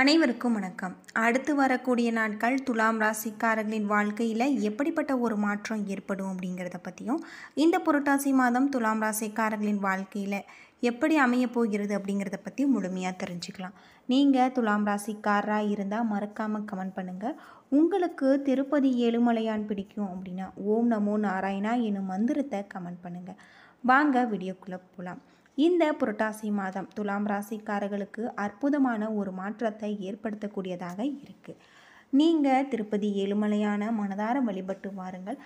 அனைவருக்கும் வணக்கம். அடுத்து வரக்கூடிய நாட்கள் துலாம் ராசிக்காரர்களின் வாழ்க்கையில் எப்படிப்பட்ட ஒரு மாற்றம் ஏற்படும் அப்படிங்கிறத பற்றியும், இந்த புரட்டாசி மாதம் துலாம் ராசிக்காரர்களின் வாழ்க்கையில் எப்படி அமையப் போகிறது அப்படிங்கிறத பற்றி முழுமையாக தெரிஞ்சுக்கலாம். நீங்கள் துலாம் ராசிக்காரராக இருந்தால் மறக்காமல் கமெண்ட் பண்ணுங்கள். உங்களுக்கு திருப்பதி ஏழுமலையான் பிடிக்கும் அப்படின்னா ஓம் நமோ நாராயணா என்னும் மந்திரத்தை கமெண்ட் பண்ணுங்கள். வாங்க வீடியோக்குள்ளே போகலாம். இந்த புரட்டாசி மாதம் துலாம் ராசிக்காரர்களுக்கு அற்புதமான ஒரு மாற்றத்தை ஏற்படுத்தக்கூடியதாக இருக்குது. நீங்கள் திருப்பதி ஏழுமலையான மனதார வழிபட்டு வாருங்கள்.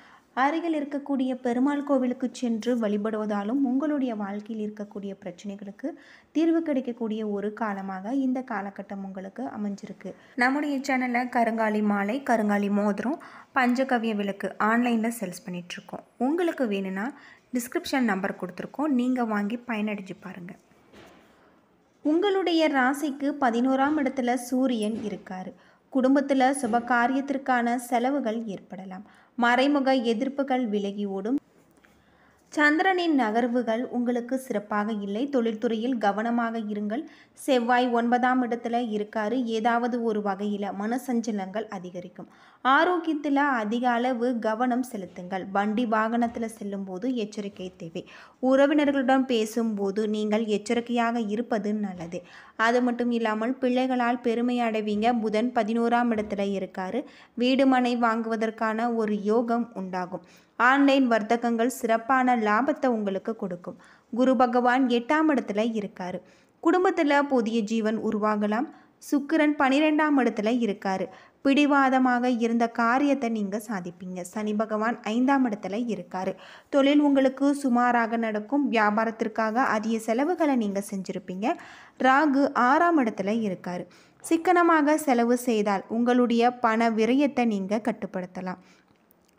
அருகில் இருக்கக்கூடிய பெருமாள் கோவிலுக்கு சென்று வழிபடுவதாலும் உங்களுடைய வாழ்க்கையில் இருக்கக்கூடிய பிரச்சனைகளுக்கு தீர்வு கிடைக்கக்கூடிய ஒரு காலமாக இந்த காலகட்டம் உங்களுக்கு அமைஞ்சிருக்கு. நம்முடைய சேனலில் கருங்காலி மாலை, கருங்காலி மோதிரம், பஞ்சகவ்ய விளக்கு ஆன்லைனில் சேல்ஸ் பண்ணிகிட்ருக்கோம். உங்களுக்கு வேணும்னா டிஸ்கிரிப்ஷன் நம்பர் கொடுத்துருக்கோம், நீங்கள் வாங்கி பயனடைஞ்சு பாருங்கள். உங்களுடைய ராசிக்கு 11ஆம் இடத்துல சூரியன் இருக்கார். குடும்பத்தில் சுப காரியத்திற்கான செலவுகள் ஏற்படலாம். மறைமுக எதிர்ப்புகள் விலகி ஓடும். சந்திரனின் நகர்வுகள் உங்களுக்கு சிறப்பாக இல்லை. தொழில்துறையில் கவனமாக இருங்கள். செவ்வாய் 9ஆம் இடத்துல இருக்காரு. ஏதாவது ஒரு வகையில் மனசஞ்சலங்கள் அதிகரிக்கும். ஆரோக்கியத்தில் அதிக அளவு கவனம் செலுத்துங்கள். வண்டி வாகனத்தில் செல்லும் போது எச்சரிக்கை தேவை. உறவினர்களுடன் பேசும்போது நீங்கள் எச்சரிக்கையாக இருப்பது நல்லது. அது மட்டும் இல்லாமல் பிள்ளைகளால் பெருமை அடைவீங்க. புதன் 11ஆம் இடத்துல இருக்காரு. வீடு மனை வாங்குவதற்கான ஒரு யோகம் உண்டாகும். ஆன்லைன் வர்த்தகங்கள் சிறப்பான லாபத்தை உங்களுக்கு கொடுக்கும். குரு பகவான் 8ஆம் இடத்துல இருக்காரு. குடும்பத்தில் புதிய ஜீவன் உருவாகலாம். சுக்கிரன் 12ஆம் இடத்துல இருக்காரு. பிடிவாதமாக இருந்த காரியத்தை நீங்கள் சாதிப்பீங்க. சனி பகவான் 5ஆம் இடத்துல இருக்காரு. தொழில் உங்களுக்கு சுமாராக நடக்கும். வியாபாரத்திற்காக அதிக செலவுகளை நீங்கள் செஞ்சுருப்பீங்க. ராகு 6ஆம் இடத்துல இருக்காரு. சிக்கனமாக செலவு செய்தால் உங்களுடைய பண விரயத்தை நீங்கள் கட்டுப்படுத்தலாம்.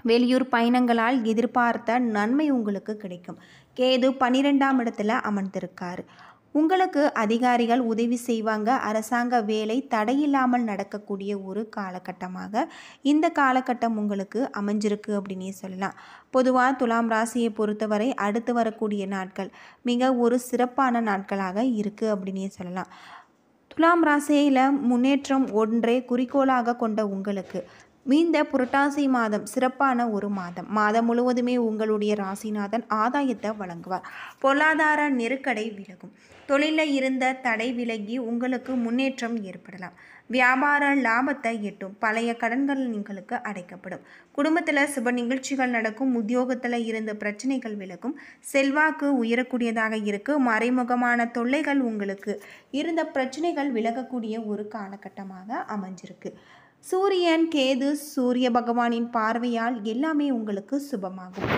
வெளியூர் பயணங்களால் எதிர்பார்த்த நன்மை உங்களுக்கு கிடைக்கும். கேது 12ஆம் இடத்துல அமர்ந்திருக்காரு. உங்களுக்கு அதிகாரிகள் உதவி செய்வாங்க. அரசாங்க வேலை தடையில்லாமல் நடக்கக்கூடிய ஒரு காலகட்டமாக இந்த காலகட்டம் உங்களுக்கு அமைஞ்சிருக்கு அப்படின்னே சொல்லலாம். பொதுவாக துலாம் ராசியை பொறுத்தவரை அடுத்து வரக்கூடிய நாட்கள் மிக ஒரு சிறப்பான நாட்களாக இருக்குது அப்படின்னே சொல்லலாம். துலாம் ராசியில் முன்னேற்றம் ஒன்றே குறிக்கோளாக கொண்ட உங்களுக்கு இந்த புரட்டாசி மாதம் சிறப்பான ஒரு மாதம் முழுவதுமே உங்களுடைய ராசிநாதன் ஆதாயத்தை வழங்குவார். பொருளாதார நெருக்கடி விலகும். தொழிலில் இருந்த தடை விலகி உங்களுக்கு முன்னேற்றம் ஏற்படலாம். வியாபார லாபத்தை எட்டும். பழைய கடன்கள் உங்களுக்கு அடைக்கப்படும். குடும்பத்தில் சுப நிகழ்ச்சிகள் நடக்கும். உத்தியோகத்தில் இருந்த பிரச்சனைகள் விலகும். செல்வாக்கு உயரக்கூடியதாக இருக்குது. மறைமுகமான தொல்லைகள் உங்களுக்கு இருந்த பிரச்சனைகள் விலகக்கூடிய ஒரு காலகட்டமாக அமைஞ்சிருக்கு. சூரியன் கேது சூரிய பகவானின் பார்வையால் எல்லாமே உங்களுக்கு சுபமாகும்.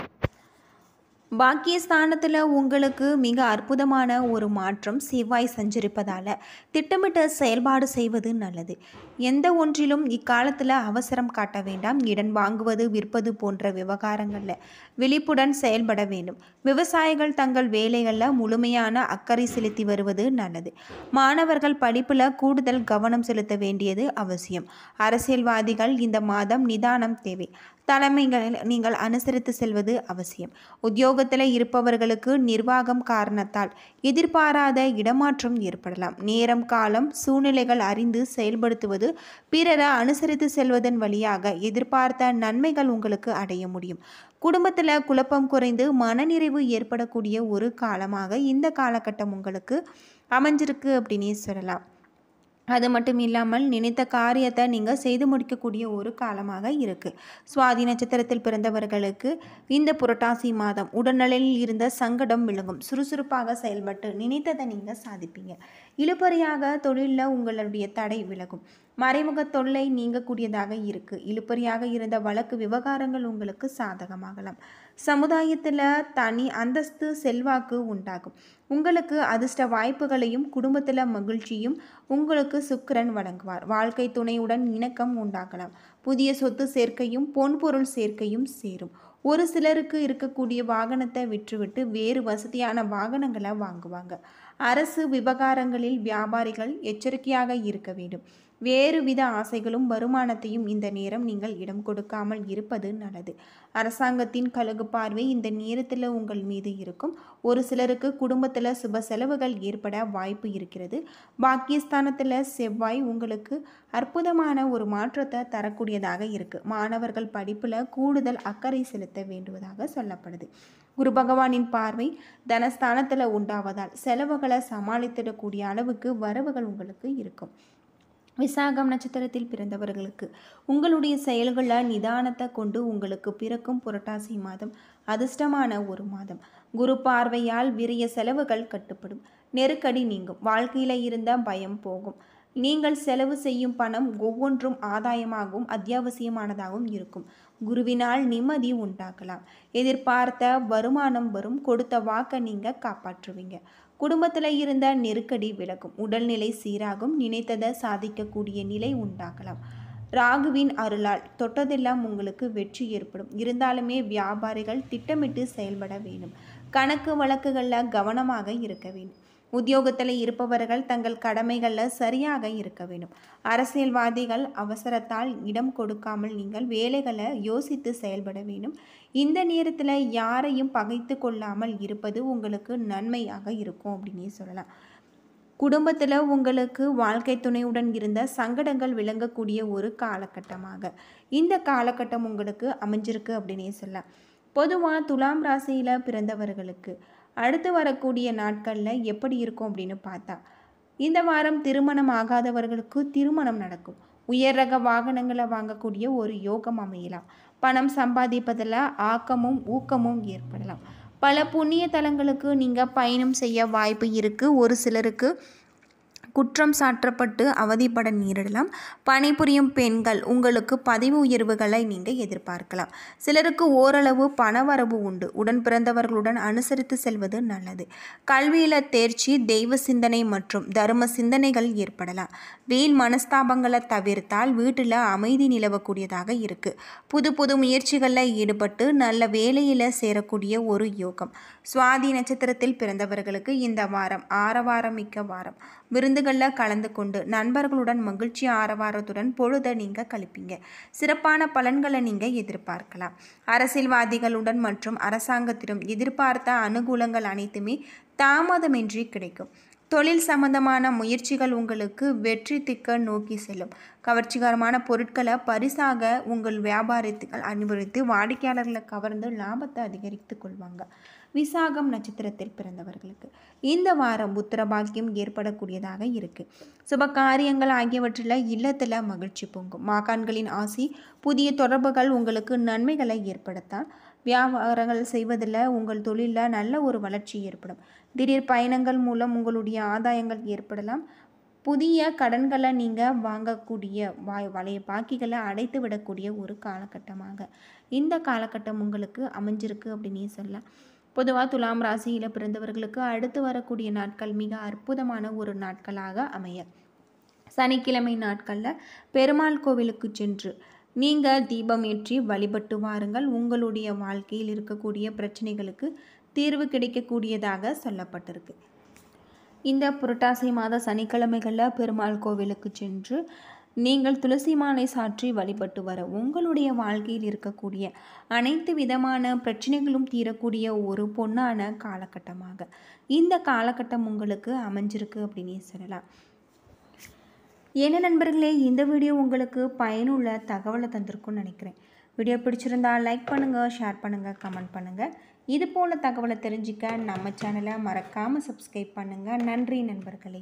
பாக்கியஸ்தானத்தில் உங்களுக்கு மிக அற்புதமான ஒரு மாற்றம் செவ்வாய் சஞ்சரிப்பதால் திட்டமிட்ட செயல்பாடு செய்வது நல்லது. எந்த ஒன்றிலும் இக்காலத்தில் அவசரம் காட்ட வேண்டாம். இடம் வாங்குவது விற்பது போன்ற விவகாரங்களில் விழிப்புடன் செயல்பட வேண்டும். விவசாயிகள் தங்கள் வேலைகளில் முழுமையான அக்கறை செலுத்தி வருவது நல்லது. மாணவர்கள் படிப்பில் கூடுதல் கவனம் செலுத்த வேண்டியது அவசியம். அரசியல்வாதிகள் இந்த மாதம் நிதானம் தேவை. தலைமைகளை நீங்கள் அனுசரித்து செல்வது அவசியம். உத்தியோகத்தில் இருப்பவர்களுக்கு நிர்வாகம் காரணத்தால் எதிர்பாராத இடமாற்றம் ஏற்படலாம். நேரம் காலம் சூழ்நிலைகள் அறிந்து செயல்படுத்துவது, பிறரை அனுசரித்து செல்வதன் வழியாக எதிர்பார்த்த நன்மைகள் உங்களுக்கு அடைய முடியும். குடும்பத்தில் குழப்பம் குறைந்து மனநிறைவு ஏற்படக்கூடிய ஒரு காலமாக இந்த காலகட்டம் உங்களுக்கு அமைஞ்சிருக்கு அப்படின்னே சொல்லலாம். அது மட்டும் இல்லாமல் நினைத்த காரியத்தை நீங்கள் செய்து முடிக்கக்கூடிய ஒரு காலமாக இருக்குது. சுவாதி நட்சத்திரத்தில் பிறந்தவர்களுக்கு இந்த புரட்டாசி மாதம் உடல்நிலையில் இருந்த சங்கடம் விலகும். சுறுசுறுப்பாக செயல்பட்டு நினைத்ததை நீங்கள் சாதிப்பீங்க. இழுபறியாக தொழிலில் உங்களுடைய தடை விலகும். மறைமுக தொல்லை நீங்கக்கூடியதாக இருக்குது. இழுபறியாக இருந்த வழக்கு விவகாரங்கள் உங்களுக்கு சாதகமாகலாம். சமுதாயத்தில் தனி அந்தஸ்து செல்வாக்கு உண்டாகும். உங்களுக்கு அதிர்ஷ்ட வாய்ப்புகளையும் குடும்பத்தில் மகிழ்ச்சியும் உங்களுக்கு சுக்கிரன் வழங்குவார். வாழ்க்கை துணையுடன் இணக்கம் உண்டாகலாம். புதிய சொத்து சேர்க்கையும் பொன்பொருள் சேர்க்கையும் சேரும். ஒரு சிலருக்கு இருக்கக்கூடிய வாகனத்தை விற்றுவிட்டு வேறு வசதியான வாகனங்களை வாங்குவாங்க. அரசு விவகாரங்களில் வியாபாரிகள் எச்சரிக்கையாக இருக்க வேண்டும். வேறு வித ஆசைகளும் வருமானத்தையும் இந்த நேரம் நீங்கள் இடம் கொடுக்காமல் இருப்பது நல்லது. அரசாங்கத்தின் கழுகு பார்வை இந்த நேரத்தில் உங்கள் மீது இருக்கும். ஒரு சிலருக்கு குடும்பத்தில் சுப செலவுகள் ஏற்பட வாய்ப்பு இருக்கிறது. பாக்கியஸ்தானத்தில் செவ்வாய் உங்களுக்கு அற்புதமான ஒரு மாற்றத்தை தரக்கூடியதாக இருக்குது. மாணவர்கள் படிப்பில் கூடுதல் அக்கறை செலுத்த வேண்டுவதாக சொல்லப்படுது. குரு பகவானின் பார்வை தனஸ்தானத்தில் உண்டாவதால் செலவுகளை சமாளித்திடக்கூடிய அளவுக்கு வரவுகள் உங்களுக்கு இருக்கும். விசாகம் நட்சத்திரத்தில் பிறந்தவர்களுக்கு உங்களுடைய செயல்களில் நிதானத்தை கொண்டு உங்களுக்கு பிறக்கும் புரட்டாசி மாதம் அதிர்ஷ்டமான ஒரு மாதம். குரு பார்வையால் விரிய செலவுகள் கட்டுப்படும். நெருக்கடி நீங்கும். வாழ்க்கையில் இருந்த பயம் போகும். நீங்கள் செலவு செய்யும் பணம் ஒவ்வொன்றும் ஆதாயமாகவும் அத்தியாவசியமானதாகவும் இருக்கும். குருவினால் நிம்மதி உண்டாக்கலாம். எதிர்பார்த்த வருமானம் வரும். கொடுத்த வாக்கை நீங்கள் காப்பாற்றுவீங்க. குடும்பத்தில் இருந்த நெருக்கடி விலகும். உடல்நிலை சீராகும். நினைத்ததை சாதிக்கக்கூடிய நிலை உண்டாகலாம். ராகுவின் அருளால் தொட்டதெல்லாம் உங்களுக்கு வெற்றி ஏற்படும். இருந்தாலுமே வியாபாரிகள் திட்டமிட்டு செயல்பட வேண்டும். கணக்கு வழக்குகளில் கவனமாக இருக்க வேண்டும். உத்தியோகத்தில் இருப்பவர்கள் தங்கள் கடமைகளில் சரியாக இருக்க வேண்டும். அரசியல்வாதிகள் அவசரத்தால் இடம் கொடுக்காமல் நீங்கள் வேலைகளை யோசித்து செயல்பட வேண்டும். இந்த நேரத்தில் யாரையும் பகைத்து கொள்ளாமல் இருப்பது உங்களுக்கு நன்மையாக இருக்கும் அப்படின்னே சொல்லலாம். குடும்பத்தில் உங்களுக்கு வாழ்க்கை துணையுடன் இருந்த சங்கடங்கள் விளங்கக்கூடிய ஒரு காலகட்டமாக இந்த காலகட்டம் உங்களுக்கு அமைஞ்சிருக்கு அப்படின்னே சொல்லலாம். பொதுவாக துலாம் ராசியில் பிறந்தவர்களுக்கு அடுத்து வரக்கூடிய நாட்களில் எப்படி இருக்கும் அப்படின்னு பார்த்தா, இந்த வாரம் திருமணம் ஆகாதவர்களுக்கு திருமணம் நடக்கும். உயர் ரக வாகனங்களை வாங்கக்கூடிய ஒரு யோகம் அமையலாம். பணம் சம்பாதிப்பதில் ஆக்கமும் ஊக்கமும் ஏற்படலாம். பல புண்ணிய தலங்களுக்கு நீங்கள் பயணம் செய்ய வாய்ப்பு இருக்குது. ஒரு சிலருக்கு குற்றம் சாற்றப்பட்டு அவதிப்பட நேரிடலாம். பணிபுரியும் பெண்கள் உங்களுக்கு பதவி உயர்வுகளை நீங்கள் எதிர்பார்க்கலாம். சிலருக்கு ஓரளவு பணவரவு உண்டு. உடன் பிறந்தவர்களுடன் அனுசரித்து செல்வது நல்லது. கல்வியில் தேர்ச்சி, தெய்வ சிந்தனை மற்றும் தர்ம சிந்தனைகள் ஏற்படலாம். வீண் மனஸ்தாபங்களை தவிர்த்தால் வீட்டில் அமைதி நிலவக்கூடியதாக இருக்குது. புது புது முயற்சிகளில் ஈடுபட்டு நல்ல வேலையில் சேரக்கூடிய ஒரு யோகம். சுவாதி நட்சத்திரத்தில் பிறந்தவர்களுக்கு இந்த வாரம் ஆரவாரமிக்க வாரம். விருந்துகளில் கலந்து கொண்டு நண்பர்களுடன் மகிழ்ச்சி ஆரவாரத்துடன் பொழுதை நீங்கள் கழிப்பீங்க. சிறப்பான பலன்களை நீங்கள் எதிர்பார்க்கலாம். அரசியல்வாதிகளுடன் மற்றும் அரசாங்கத்திடம் எதிர்பார்த்த அனுகூலங்கள் அனைத்துமே தாமதமின்றி கிடைக்கும். தொழில் சம்பந்தமான முயற்சிகள் உங்களுக்கு வெற்றி திக்க நோக்கி செல்லும். கவர்ச்சிகரமான பொருட்களை பரிசாக உங்கள் வியாபாரத்துகள் அனுபவித்து வாடிக்கையாளர்களை கவர்ந்து லாபத்தை அதிகரித்து கொள்வாங்க. விசாகம் நட்சத்திரத்தில் பிறந்தவர்களுக்கு இந்த வாரம் புத்திர பாக்கியம் ஏற்படக்கூடியதாக இருக்குது. சுப காரியங்கள் ஆகியவற்றில் இல்லத்தில் மகிழ்ச்சி பொங்கும். மாகாண்களின் ஆசி, புதிய தொடர்புகள் உங்களுக்கு நன்மைகளை ஏற்படுத்தால் வியாபாரங்கள் செய்வதில் உங்கள் தொழிலில் நல்ல ஒரு வளர்ச்சி ஏற்படும். திடீர் பயணங்கள் மூலம் உங்களுடைய ஆதாயங்கள் ஏற்படலாம். புதிய கடன்களை நீங்கள் வாங்கக்கூடிய வளைய பாக்கிகளை அடைத்து விடக்கூடிய ஒரு காலகட்டமாக இந்த காலகட்டம் உங்களுக்கு அமைஞ்சிருக்கு அப்படின்னே சொல்லலாம். பொதுவாக துலாம் ராசியில் பிறந்தவர்களுக்கு அடுத்து வரக்கூடிய நாட்கள் மிக அற்புதமான ஒரு நாட்களாக அமைய, சனிக்கிழமை நாட்களில் பெருமாள் கோவிலுக்கு சென்று நீங்கள் தீபம் ஏற்றி வழிபட்டு வாருங்கள். உங்களுடைய வாழ்க்கையில் இருக்கக்கூடிய பிரச்சனைகளுக்கு தீர்வு கிடைக்கக்கூடியதாக சொல்லப்பட்டிருக்கு. இந்த புரட்டாசி மாத சனிக்கிழமைகளில் பெருமாள் கோவிலுக்கு சென்று நீங்கள் துளசி மாலை சாற்றி வழிபட்டு வர உங்களுடைய வாழ்க்கையில் இருக்கக்கூடிய அனைத்து விதமான பிரச்சனைகளும் தீரக்கூடிய ஒரு பொன்னான காலகட்டமாக இந்த காலகட்டம் உங்களுக்கு அமைஞ்சிருக்கு அப்படின்னே சொல்லலாம். என்ன நண்பர்களே, இந்த வீடியோ உங்களுக்கு பயனுள்ள தகவலை தந்திருக்கும்னு நினைக்கிறேன். வீடியோ பிடிச்சிருந்தால் லைக் பண்ணுங்கள், ஷேர் பண்ணுங்கள், கமெண்ட் பண்ணுங்கள். இது போல் தகவலை தெரிஞ்சுக்க நம்ம சேனலை மறக்காமல் சப்ஸ்கிரைப் பண்ணுங்கள். நன்றி நண்பர்களே.